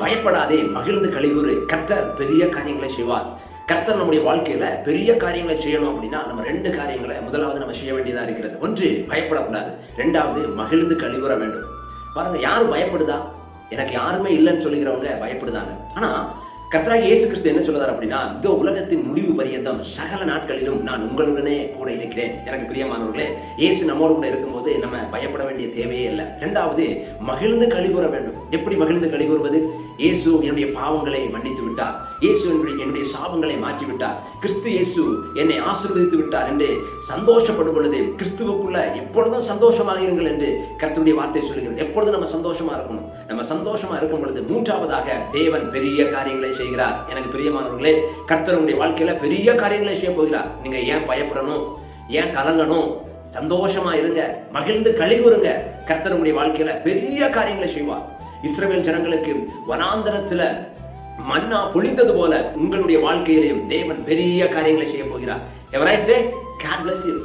பயப்படாதே, மகிழ்ந்து கழிவுறு. கர்த்தர் பெரிய காரியங்களை செய்வார். கர்த்தர் நம்முடைய வாழ்க்கையில பெரிய காரியங்களை செய்யணும் அப்படின்னா நம்ம 2 காரியங்களை முதலாவது நம்ம செய்ய வேண்டியதா இருக்கிறது. ஒன்று, பயப்படக்கூடாது. 2வது, மகிழ்ந்து கழிவுற வேண்டும். பாருங்க, யாரும் பயப்படுதா? எனக்கு யாருமே இல்லைன்னு சொல்லுகிறவங்க பயப்படுதாங்க. ஆனா கர்த்தராகிய இயேசு கிறிஸ்து என்ன சொல்றார் அப்படின்னா, இந்த உலகத்தின் முடிவு பரியந்தம் சகல நாட்களிலும் நான் உங்களுடனே கூட இருக்கிறேன். எனக்கு பிரியமானவர்களே, இயேசு நம்மோடு கூட இருக்கும்போது நம்ம பயப்பட வேண்டிய தேவையே இல்லை. 2வது, மகிழ்ந்து கழிவுற வேண்டும். எப்படி மகிழ்ந்து கழிவுறுவது? இயேசு என்னுடைய பாவங்களை மன்னித்து விட்டார், இயேசு என்னுடைய சாபங்களை மாற்றி விட்டார், கிறிஸ்து இயேசு என்னை ஆசீர்வதித்து விட்டார் என்று சந்தோஷப்படும் பொழுது, கிறிஸ்துவுக்குள்ள எப்பொழுதும் சந்தோஷமாக இருங்கள் என்று கர்த்தருடைய வார்த்தை சொல்லுகிறது. எப்பொழுதும் நம்ம சந்தோஷமா இருக்கணும். நம்ம சந்தோஷமா இருக்கும் பொழுது 3வதாக தேவன் பெரிய காரியங்களை செய்கிறார். எனக்கு பிரியமானவர்களே, கர்த்தருடைய வாழ்க்கையில பெரிய காரியங்களை செய்ய போகிறார். நீங்க ஏன் பயப்படணும்? ஏன் கலங்கணும்? சந்தோஷமா இருங்க, மகிழ்ந்து கழிவுறுங்க. கர்த்தருடைய வாழ்க்கையில பெரிய காரியங்களை செய்வார். இஸ்ரவேல் ஜனங்களுக்கு வனாந்தரத்துல மன்னா பொழிந்தது போல உங்களுடைய வாழ்க்கையிலையும் தேவன் பெரிய காரியங்களை செய்ய போகிறார். God bless you.